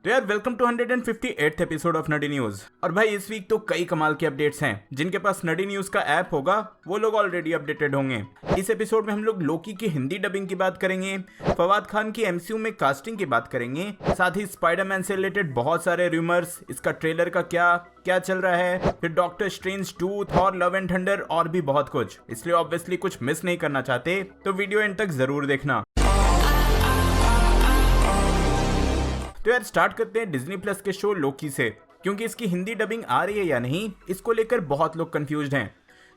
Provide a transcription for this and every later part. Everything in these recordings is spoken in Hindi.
तो यार welcome to 158th episode of नडी न्यूज। और भाई इस वीक तो कई कमाल के अपडेट्स हैं। जिनके पास नडी न्यूज का ऐप होगा वो लोग ऑलरेडी अपडेटेड होंगे। इस एपिसोड में हम लोग लोकी की हिंदी डबिंग की बात करेंगे, फवाद खान की एमसीयू में कास्टिंग की बात करेंगे, साथ ही स्पाइडरमैन से रिलेटेड बहुत सारे रूमर्स, इसका ट्रेलर का क्या चल रहा है, फिर doctor strange 2, Thor love and thunder और भी बहुत कुछ। इसलिए ऑब्वियसली कुछ मिस नहीं करना चाहते तो वीडियो एंड तक जरूर देखना। तो यार स्टार्ट करते हैं डिज्नी प्लस के शो लोकी से, क्योंकि इसकी हिंदी डबिंग आ रही है या नहीं इसको लेकर बहुत लोग कंफ्यूज्ड हैं।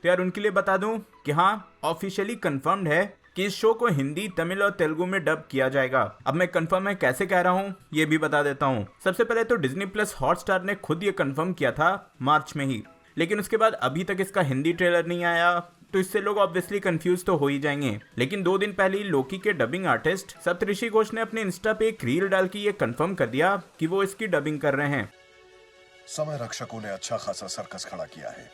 तो यार उनके लिए बता दूं कि हाँ, ऑफिशियली कंफर्म्ड है कि इस शो को हिंदी, तमिल और तेलुगु में डब किया जाएगा। अब मैं कंफर्म है कैसे कह रहा हूँ ये भी बता देता हूँ। सबसे पहले तो डिज्नी प्लस हॉटस्टार ने खुद ये कंफर्म किया था मार्च में ही, लेकिन उसके बाद अभी तक इसका हिंदी ट्रेलर नहीं आया, तो इससे लोग ऑब्वियसली कंफ्यूज तो हो ही जाएंगे। लेकिन 2 दिन पहले ही लोकी के डबिंग आर्टिस्ट सप्तऋषि घोष ने अपने इंस्टा पे एक रील डाल के ये कंफर्म कर दिया कि वो इसकी डबिंग कर रहे हैं। समय रक्षकों ने अच्छा खासा सर्कस खड़ा किया है।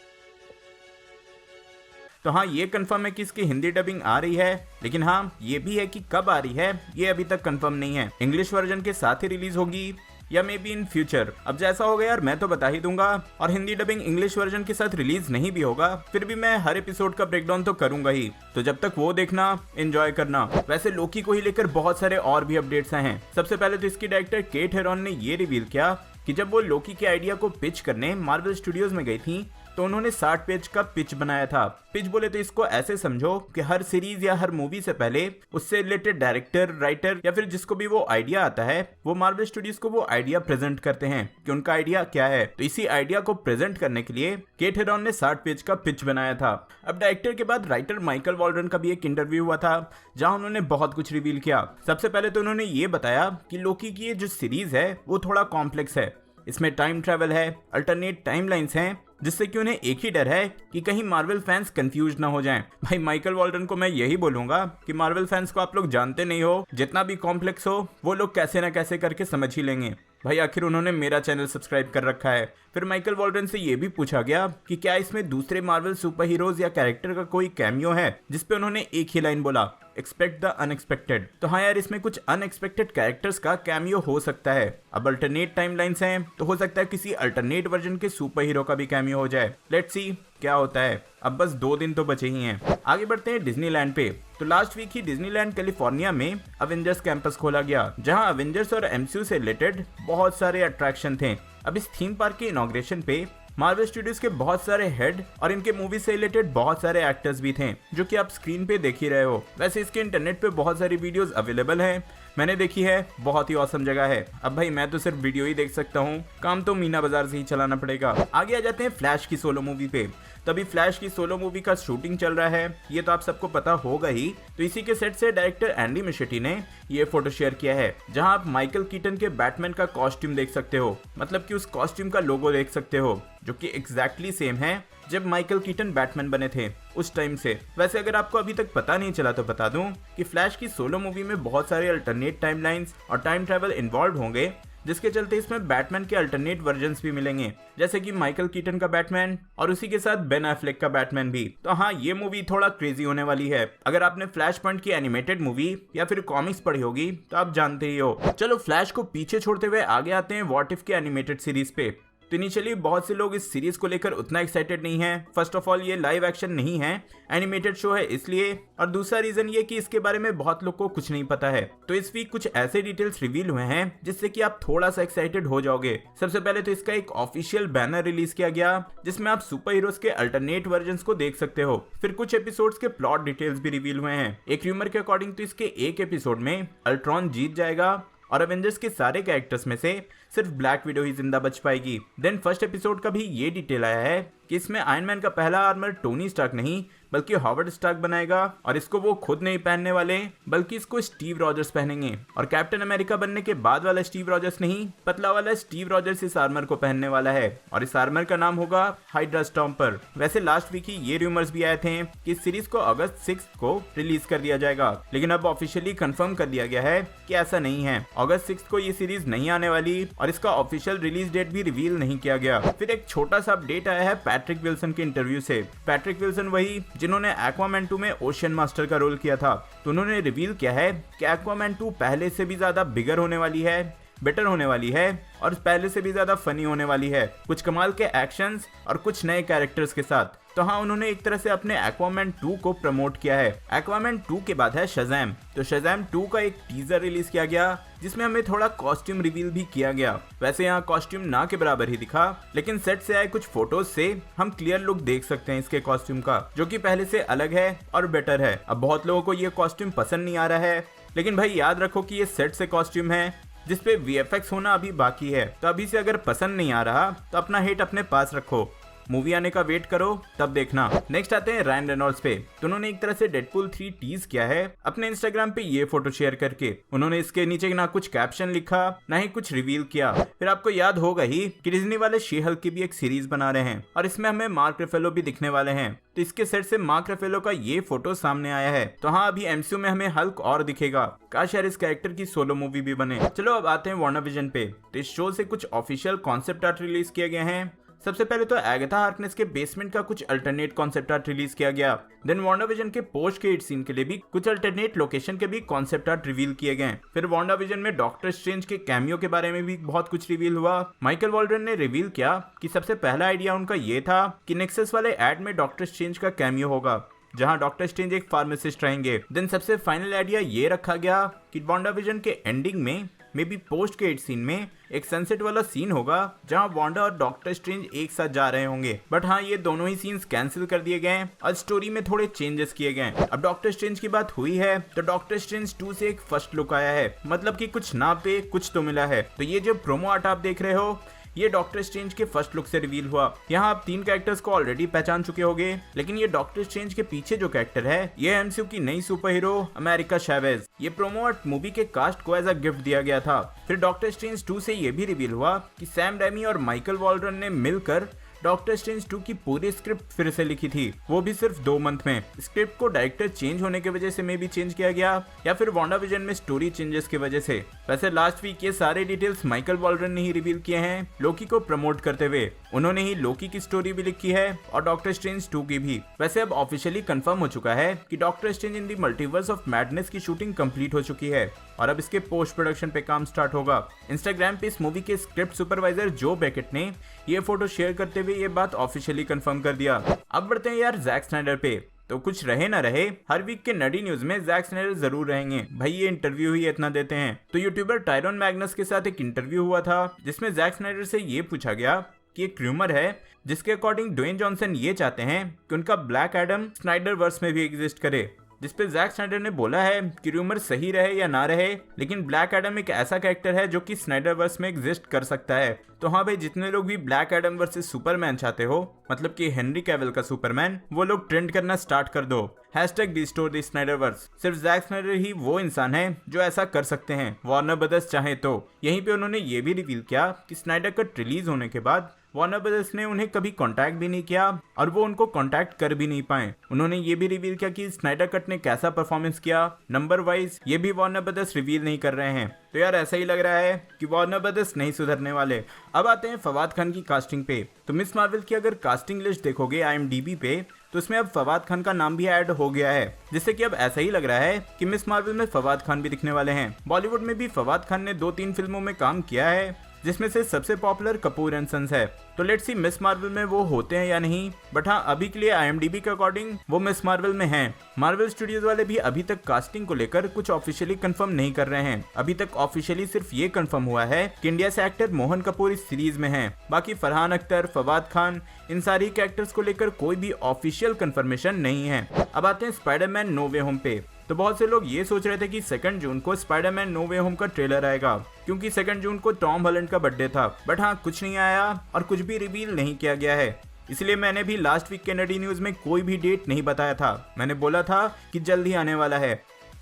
तो हाँ, ये कंफर्म है कि इसकी हिंदी डबिंग आ रही है, लेकिन हाँ ये भी है कि कब आ रही है ये अभी तक कंफर्म नहीं है। इंग्लिश वर्जन के साथ ही रिलीज होगी या मे बी इन फ्यूचर। अब जैसा होगा यार मैं तो बता ही दूंगा, और हिंदी डबिंग इंग्लिश वर्जन के साथ रिलीज नहीं भी होगा फिर भी मैं हर एपिसोड का ब्रेकडाउन तो करूंगा ही, तो जब तक वो देखना, एंजॉय करना। वैसे लोकी को ही लेकर बहुत सारे और भी अपडेट्स हैं। सबसे पहले तो इसकी डायरेक्टर केट हेरॉन ने ये रिवील किया कि जब वो लोकी के आइडिया को पिच करने मार्वल स्टूडियोज में गई थी तो उन्होंने 60 पेज का पिच बनाया था। पिच बोले तो इसको ऐसे समझो कि हर सीरीज या हर मूवी से पहले उससे रिलेटेड डायरेक्टर, राइटर या फिर जिसको भी वो आइडिया आता है वो मार्वल स्टूडियोज को वो आइडिया प्रेजेंट करते हैं कि उनका आइडिया क्या है। तो इसी आइडिया को प्रेजेंट करने के लिए केट हेरॉन ने 60 पेज का पिच बनाया था। अब डायरेक्टर के बाद राइटर माइकल वॉल्डन का भी एक इंटरव्यू हुआ था जहां उन्होंने बहुत कुछ रिवील किया। सबसे पहले तो उन्होंने ये बताया कि लोकी की ये जो सीरीज है वो थोड़ा कॉम्प्लेक्स है। इसमें टाइम ट्रैवल है, अल्टरनेट टाइमलाइंस हैं, जिससे कि उन्हें एक ही डर है कि कहीं मार्वल फैंस कंफ्यूज ना हो जाएं। भाई माइकल वॉल्डन को मैं यही बोलूंगा कि मार्वल फैंस को आप लोग जानते नहीं हो, जितना भी कॉम्प्लेक्स हो वो लोग कैसे ना कैसे करके समझ ही लेंगे। भाई आखिर उन्होंने मेरा चैनल सब्सक्राइब कर रखा है। फिर माइकल वॉल्डन से ये भी पूछा गया कि क्या इसमें दूसरे मार्वल सुपर हीरोज या कैरेक्टर का कोई कैमियो है, जिसपे उन्होंने एक ही लाइन बोला, एक्सपेक्ट द अनएक्सपेक्टेड। तो हाँ यार, इसमें कुछ अनएक्सपेक्टेड कैरेक्टर्स का कैमियो हो सकता है। अब अल्टरनेट टाइमलाइंस हैं तो हो सकता है किसी अल्टरनेट वर्जन के सुपर हीरो का भी कैमियो हो जाए। लेट्स सी क्या होता है। अब बस 2 दिन तो बचे ही हैं। आगे बढ़ते हैं डिज्नीलैंड पे। तो लास्ट वीक ही डिज्नीलैंड कैलिफोर्निया में अवेंजर्स कैंपस खोला गया, जहां अवेंजर्स और एमसीयू से रिलेटेड बहुत सारे अट्रैक्शन थे। अब इस थीम पार्क के इनॉग्रेशन पे मार्वल स्टूडियोज के बहुत सारे हेड और इनके मूवी से रिलेटेड बहुत सारे एक्टर्स भी थे, जो कि आप स्क्रीन पे देख ही रहे हो। वैसे इसके इंटरनेट पे बहुत सारी वीडियोस अवेलेबल हैं, मैंने देखी है, बहुत ही औसम जगह है। अब भाई मैं तो सिर्फ वीडियो ही देख सकता हूँ, काम तो मीना बाजार से ही चलाना पड़ेगा। आगे आ जाते हैं फ्लैश की सोलो मूवी पे। तभी फ्लैश की सोलो मूवी का शूटिंग चल रहा है, ये तो आप सबको पता होगा ही। तो इसी के सेट से डायरेक्टर एंडी मिशेटी ने ये फोटो शेयर किया है, जहां आप माइकल कीटन के बैटमैन का कॉस्ट्यूम देख सकते हो, मतलब कि उस कॉस्ट्यूम का लोगो देख सकते हो, जो कि एग्जैक्टली सेम है जब माइकल कीटन बैटमैन बने थे उस टाइम से। वैसे अगर आपको अभी तक पता नहीं चला तो बता दूं कि फ्लैश की सोलो मूवी में बहुत सारे अल्टरनेट टाइमलाइंस और टाइम ट्रैवल इन्वॉल्व होंगे, जिसके चलते इसमें बैटमैन के अल्टरनेट वर्जन्स भी मिलेंगे, जैसे कि माइकल कीटन का बैटमैन और उसी के साथ बेन एफ्लेक का बैटमैन भी। तो हाँ, ये मूवी थोड़ा क्रेजी होने वाली है। अगर आपने फ्लैश पॉइंट की एनिमेटेड मूवी या फिर कॉमिक्स पढ़ी होगी तो आप जानते ही हो। चलो फ्लैश को पीछे छोड़ते हुए आगे आते हैं व्हाट इफ की एनिमेटेड सीरीज पे। तो इनिशियली बहुत से लोग इस सीरीज को लेकर उतना एक्साइटेड नहीं है। फर्स्ट ऑफ ऑल ये लाइव एक्शन नहीं है, एनिमेटेड शो है इसलिए, और दूसरा रीजन ये कि इसके बारे में बहुत लोग को कुछ नहीं पता है। तो इस वीक कुछ ऐसे डिटेल्स रिवील हुए हैं जिससे कि आप थोड़ा सा एक्साइटेड हो जाओगे। सबसे पहले तो इसका एक ऑफिशियल बैनर रिलीज किया गया जिसमें आप सुपर हीरोज के अल्टरनेट वर्जन्स को देख सकते हो। फिर कुछ एपिसोड्स के प्लॉट डिटेल्स भी रिवील हुए हैं। एक र्यूमर के अकॉर्डिंग तो इसके एक एपिसोड में अल्ट्रॉन जीत जाएगा और अवेंजर्स के सारे कैरेक्टर्स में से सिर्फ ब्लैक विडो ही जिंदा बच पाएगी। देन फर्स्ट एपिसोड का भी ये डिटेल आया है कि इसमें आयरन मैन का पहला आर्मर टोनी स्टार्क नहीं बल्कि हॉवर्ड स्टार्क बनाएगा, और इसको वो खुद नहीं पहनने वाले बल्कि इसको स्टीव रॉजर्स पहनेंगे। और कैप्टन अमेरिका बनने के बाद वाला स्टीव रॉजर्स नहीं, पतला वाला स्टीव रॉजर्स इस आर्मर को पहनने वाला है, और इस आर्मर का नाम होगा हाइड्रा स्टॉम्पर। वैसे लास्ट वीक ही ये रूमर्स भी आए थे कि इस सीरीज को अगस्त 6 को रिलीज कर दिया जाएगा, लेकिन अब ऑफिशियली कंफर्म कर दिया गया है कि ऐसा नहीं है। अगस्त 6 को ये सीरीज नहीं आने वाली और इसका ऑफिशियल रिलीज डेट भी रिवील नहीं किया गया। फिर एक छोटा सा अपडेट आया है पैट्रिक विल्सन के इंटरव्यू से। पैट्रिक विल्सन वही जिन्होंने एक्वामैन 2 में ओशियन मास्टर का रोल किया था, तो उन्होंने रिवील किया है कि एक्वामैन 2 पहले से भी ज्यादा बिगर होने वाली है, बेटर होने वाली है और पहले से भी ज्यादा फनी होने वाली है, कुछ कमाल के एक्शंस और कुछ नए कैरेक्टर्स के साथ। तो हाँ, उन्होंने एक तरह से अपने एक्वामैन 2 को प्रमोट किया है। एक्वामैन 2 के बाद है शज़ैम। तो शज़ैम 2 का एक टीजर रिलीज किया गया जिसमें हमें थोड़ा कॉस्ट्यूम रिवील भी किया गया। वैसे यहाँ कॉस्ट्यूम ना के बराबर ही दिखा, लेकिन सेट से आए कुछ फोटोज से हम क्लियर लुक देख सकते हैं इसके कॉस्ट्यूम का, जो कि पहले से अलग है और बेटर है। अब बहुत लोगों को ये कॉस्ट्यूम पसंद नहीं आ रहा है, लेकिन भाई याद रखो कि ये सेट से कॉस्ट्यूम है जिसपे VFX होना अभी बाकी है। तो अभी से अगर पसंद नहीं आ रहा तो अपना हेट अपने पास रखो, मूवी आने का वेट करो तब देखना। नेक्स्ट आते हैं रायन रेनॉल्ड्स पे। तो उन्होंने एक तरह से डेडपूल 3 टीज किया है अपने इंस्टाग्राम पे ये फोटो शेयर करके। उन्होंने इसके नीचे ना कुछ कैप्शन लिखा ना ही कुछ रिवील किया। फिर आपको याद होगा ही कि डिज्नी वाले शी हल्क की भी एक सीरीज बना रहे हैं और इसमें हमें मार्क रफेलो भी दिखने वाले हैं। तो इसके सेट से मार्क रफेलो का ये फोटो सामने आया है। तो हाँ, अभी MCU में हमें हल्क और दिखेगा। काश यार इस कैरेक्टर की सोलो मूवी भी बने। चलो अब आते हैं WandaVision पे। तो इस शो से कुछ ऑफिशियल कॉन्सेप्ट आर्ट रिलीज किए गए हैं। सबसे पहले तो एगाथा हार्कनेस के बेसमेंट का कुछ अल्टरनेट कॉन्सेप्ट आर्ट रिलीज किया गया। देन WandaVision के पोस्ट क्रेडिट सीन के लिए भी कुछ अल्टरनेट लोकेशन के भी कॉन्सेप्ट आर्ट रिवील किए गए। फिर WandaVision में डॉक्टर स्ट्रेंज के कैमियो के बारे में भी बहुत कुछ रिवील हुआ। माइकल वॉल्डन ने रिवील किया कि सबसे पहला आइडिया उनका ये था कि नेक्सस वाले एड में डॉक्टर स्ट्रेंज का कैमियो होगा, जहां डॉक्टर स्ट्रेंज एक फार्मासिस्ट रहेंगे। देन सबसे फाइनल आइडिया ये रखा गया कि WandaVision के एंडिंग में maybe post credit scene में एक सनसेट वाला सीन होगा जहां वांडा और डॉक्टर स्ट्रेंज एक साथ जा रहे होंगे। बट हाँ, ये दोनों ही सीन्स कैंसिल कर दिए गए और स्टोरी में थोड़े चेंजेस किए गए। अब डॉक्टर स्ट्रेंज की बात हुई है तो डॉक्टर स्ट्रेंज 2 से एक फर्स्ट लुक आया है, मतलब कि कुछ ना पे कुछ तो मिला है। तो ये जो प्रोमो आर्ट आप देख रहे हो ये डॉक्टर स्ट्रेंज के फर्स्ट लुक से रिवील हुआ। यहाँ आप 3 कैरेक्टर्स को ऑलरेडी पहचान चुके होंगे, लेकिन ये डॉक्टर स्ट्रेंज के पीछे जो कैरेक्टर है ये MCU की नई सुपर हीरो अमेरिका चैवेज। ये प्रोमो आर्ट मूवी के कास्ट को एज अ गिफ्ट दिया गया था। फिर डॉक्टर स्ट्रेंज 2 से ये भी रिवील हुआ कि सैम रेमी और माइकल वॉल्डन ने मिलकर डॉक्टर स्ट्रेंज 2 की पूरी स्क्रिप्ट फिर से लिखी थी, वो भी सिर्फ 2 मंथ में। स्क्रिप्ट को डायरेक्टर चेंज होने की वजह से मे भी चेंज किया गया या फिर WandaVision में स्टोरी चेंजेस की वजह से। वैसे लास्ट वीक ये सारे डिटेल्स माइकल वॉल्डन ने ही रिवील किए हैं लोकी को प्रमोट करते हुए। उन्होंने ही लोकी की स्टोरी भी लिखी है और डॉक्टर स्ट्रेंज 2 की भी। वैसे अब ऑफिशियली कंफर्म हो चुका है कि doctor strange in the multiverse of madness की शूटिंग कंप्लीट हो चुकी है और अब इसके पोस्ट प्रोडक्शन पे काम स्टार्ट होगा। इंस्टाग्राम पे इस मूवी के स्क्रिप्ट सुपरवाइजर जो बेकेट ने ये फोटो शेयर करते हुए ये बात ऑफिशियली कंफर्म कर दिया। अब बढ़ते हैं यार जैक स्नाइडर पे। तो कुछ रहे ना रहे, हर वीक के नडी न्यूज में जैक स्नाइडर जरूर रहेंगे। भाई ये इंटरव्यू ही इतना देते हैं। तो यूट्यूबर टायरॉन मैग्नस के साथ एक इंटरव्यू हुआ था जिसमें जैक स्नाइडर से ये पूछा गया कि एक र्यूमर है जिसके अकॉर्डिंग ड्वेन जॉनसन ये चाहते हैं कि उनका ब्लैक एडम स्नाइडर वर्स में भी एग्जिस्ट करे, जिसपे जैक स्नाइडर ने बोला है कि र्यूमर सही रहे या ना रहे, लेकिन ब्लैक एडम एक ऐसा कैरेक्टर है जो कि स्नाइडर वर्स में एग्जिस्ट कर सकता है। तो हाँ भाई, जितने लोग भी ब्लैक एडम वर्सेस सुपरमैन चाहते हो, मतलब कि हेनरी कैविल का सुपरमैन, वो लोग ट्रेंड करना स्टार्ट कर दो #रिस्टोर द स्नाइडरवर्स। सिर्फ जैक स्नाइडर ही वो इंसान है जो ऐसा कर सकते हैं, वार्नर ब्रदर्स चाहे तो। यहीं पे उन्होंने ये भी रिवील किया कि स्नाइडर कट रिलीज होने के बाद वार्नर ब्रदर्स ने उन्हें कभी कांटेक्ट भी नहीं किया और वो उनको कांटेक्ट कर भी नहीं पाए। उन्होंने ये भी रिवील किया कि स्नाइडर कट ने कैसा परफॉर्मेंस किया नंबर वाइज, ये भी वार्नर ब्रदर्स रिवील नहीं कर रहे हैं। तो यार ऐसा ही लग रहा है कि वार्नर ब्रदर्स नहीं सुधरने वाले। अब आते हैं फवाद खान की कास्टिंग पे। तो मिस मार्वल की अगर कास्टिंग लिस्ट देखोगे IMDb पे तो उसमें अब फवाद खान का नाम भी ऐड हो गया है, जिससे कि अब ऐसा ही लग रहा है कि मिस मार्वल में फवाद खान भी दिखने वाले हैं। बॉलीवुड में भी फवाद खान ने 2-3 फिल्मों में काम किया है, जिसमें से सबसे पॉपुलर कपूर एंड सन्स है। तो लेट्स सी मिस मार्वल में वो होते हैं या नहीं, बट हाँ अभी के लिए IMDb के अकॉर्डिंग वो मिस मार्वल में हैं। मार्वल स्टूडियोज वाले भी अभी तक कास्टिंग को लेकर कुछ ऑफिशियली कंफर्म नहीं कर रहे हैं। अभी तक ऑफिशियली सिर्फ ये कंफर्म हुआ है कि इंडिया से एक्टर मोहन कपूर इस सीरीज में हैं। बाकी फरहान अख्तर, फवाद खान, इन सारी कैरेक्टर्स को लेकर कोई भी ऑफिशियल कंफर्मेशन नहीं है। अब आते हैं स्पाइडरमैन नो वे होम पे। तो बहुत से लोग ये सोच रहे थे कि 2 जून को स्पाइडरमैन नो वे होम का ट्रेलर आएगा, क्योंकि 2 जून को टॉम हॉलैंड का बर्थडे था। बट हाँ, कुछ नहीं आया और कुछ भी रिवील नहीं किया गया है। इसलिए मैंने भी लास्ट वीक के नडी न्यूज में कोई भी डेट नहीं बताया था। मैंने बोला था कि जल्द ही आने वाला है,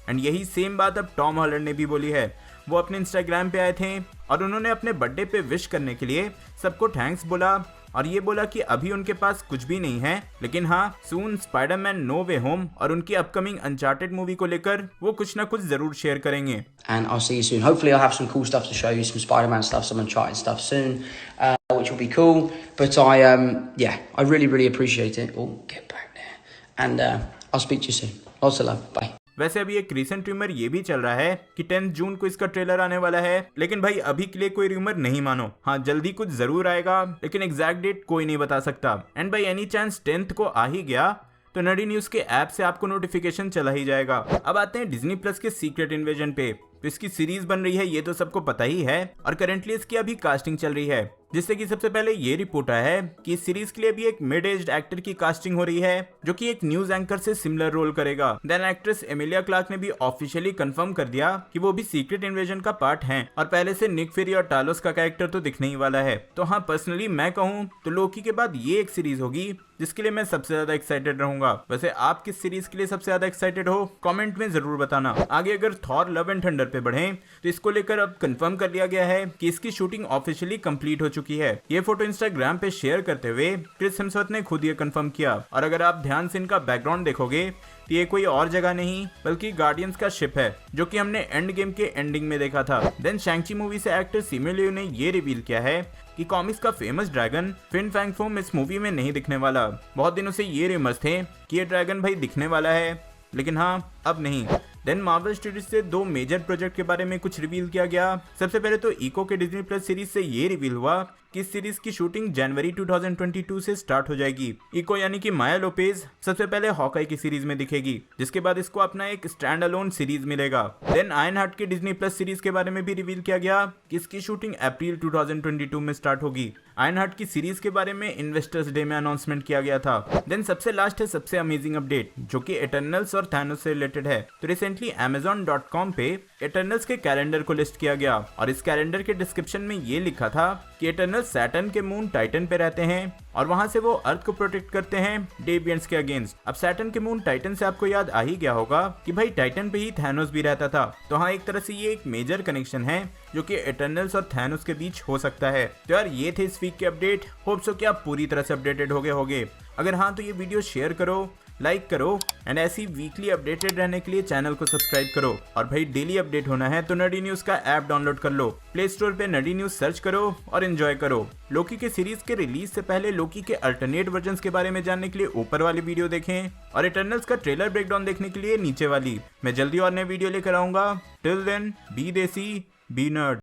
एंड यही सेम बात अब टॉम हॉलैंड ने भी बोली है। वो अपने इंस्टाग्राम पे आए थे और उन्होंने अपने बर्थडे पे विश करने के लिए सबको थैंक्स बोला और ये बोला कि अभी उनके पास कुछ भी नहीं है, लेकिन हाँ सून स्पाइडरमैन नो वे होम और उनकी अपकमिंग अनचार्टेड मूवी को लेकर वो कुछ ना कुछ जरूर शेयर करेंगे। And I'll see you soon. Hopefully I'll have some cool stuff to show you, some Spider-Man stuff, some Uncharted stuff soon, which will be cool. But I really appreciate it. Oh, get back there. And I'll speak to you soon. Lots of love. Bye. वैसे अभी एक रिसेंट रूमर ये भी चल रहा है कि 10 जून को इसका ट्रेलर आने वाला है, लेकिन भाई अभी के लिए कोई रूमर नहीं मानो। हाँ, जल्दी कुछ जरूर आएगा, लेकिन एग्जैक्ट डेट कोई नहीं बता सकता। And by any chance 10th को आ ही गया तो नडी न्यूज के ऐप से आपको नोटिफिकेशन चला ही जाएगा। अब आते हैं डिज्नी प्लस के सीक्रेट इन्वेजन पे। तो इसकी सीरीज बन रही है, ये तो सबको पता ही है, और करेंटली इसकी अभी कास्टिंग चल रही है, जिससे कि सबसे पहले ये रिपोर्ट आया है कि इस सीरीज के लिए भी एक मिड एज्ड एक्टर की कास्टिंग हो रही है, जो कि एक न्यूज एंकर से सिमिलर रोल करेगा। देन एक्ट्रेस एमिलिया क्लार्क ने भी ऑफिशियली कंफर्म कर दिया कि वो भी सीक्रेट इन्वेजन का पार्ट हैं, और पहले से निक फ्यूरी और टालोस का कैरेक्टर तो दिखने ही वाला है। तो हाँ, पर्सनली मैं कहूँ तो लोकी के बाद ये एक सीरीज होगी जिसके लिए मैं सबसे ज्यादा एक्साइटेड रहूंगा। वैसे आप किस सीरीज के लिए सबसे ज्यादा एक्साइटेड हो, कमेंट में जरूर बताना। आगे अगर थॉर लव एंड थंडर पे बढ़ें तो इसको लेकर अब कंफर्म कर लिया गया है कि इसकी शूटिंग ऑफिशियली कंप्लीट हो चुकी है। ये फोटो इंस्टाग्राम पे शेयर करते हुए क्रिस हेम्सवर्थ ने खुद ये कंफर्म किया, और अगर आप ध्यान से इनका बैकग्राउंड देखोगे तो ये कोई और जगह नहीं बल्कि गार्डियंस का शिप है, जो कि हमने एंड गेम के एंडिंग में देखा था। देन शैंग-ची मूवी से एक्टर सिमू लियू ने ये रिवील किया है कि कॉमिक्स का famous dragon Fin Fang Foom इस मूवी में नहीं दिखने वाला। बहुत दिनों से ये रूमर्स थे कि ये ड्रैगन भाई दिखने वाला है, लेकिन हाँ, अब नहीं। देन मार्वल स्टूडियोज से 2 मेजर प्रोजेक्ट के बारे में कुछ रिवील किया गया। सबसे पहले तो इको के डिज्नी प्लस सीरीज से ये रिवील हुआ कि इस सीरीज की शूटिंग जनवरी 2022 से स्टार्ट हो जाएगी। इको यानी कि माया लोपेज सबसे पहले हॉकाई की सीरीज में दिखेगी, जिसके बाद इसको अपना एक स्टैंड अलोन सीरीज मिलेगा। देन आयरन हार्ट के डिज्नी प्लस सीरीज के बारे में भी रिवील किया गया कि इसकी शूटिंग अप्रैल 2022 में स्टार्ट होगी। आयरन हार्ट की सीरीज के बारे में इन्वेस्टर्स डे में अनाउंसमेंट किया गया था। देन सबसे लास्ट है सबसे अमेजिंग अपडेट, जो कि एटर्नल्स और थैनोस से रिलेटेड है। तो रिसेंटली Amazon.com पे एटर्नल्स के कैलेंडर को लिस्ट किया गया, और इस कैलेंडर के डिस्क्रिप्शन में ये लिखा था कि एटर्नल्स सैटर्न के मून टाइटन पे रहते हैं, और वहां से वो अर्थ को प्रोटेक्ट करते हैं डेविएंट्स के अगेंस्ट। अब सैटर्न के मून टाइटन से आपको याद आ ही गया होगा कि भाई टाइटन पे ही थैनोस भी रहता था। तो हाँ, एक तरह से ये एक मेजर कनेक्शन है जो कि एटर्नल्स और थैनोस के बीच हो सकता है। तो यार, ये थे इस वीक के अपडेट। होप सो कि आप पूरी तरह से अपडेटेड हो गए होगे। अगर हाँ, तो ये वीडियो शेयर करो, लाइक करो, एंड ऐसी वीकली अपडेटेड रहने के लिए चैनल को सब्सक्राइब करो। और भाई डेली अपडेट होना है तो नडी न्यूज का ऐप डाउनलोड कर लो, प्ले स्टोर पे नडी न्यूज सर्च करो और एंजॉय करो। लोकी के सीरीज के रिलीज से पहले लोकी के अल्टरनेट वर्जन्स के बारे में जानने के लिए ऊपर वाली वीडियो देखें, और इटर्नल्स का ट्रेलर ब्रेकडाउन देखने के लिए नीचे वाली। मैं जल्दी और नई वीडियो लेकर आऊंगा। टिल देन, बी देसी, बी नर्ड।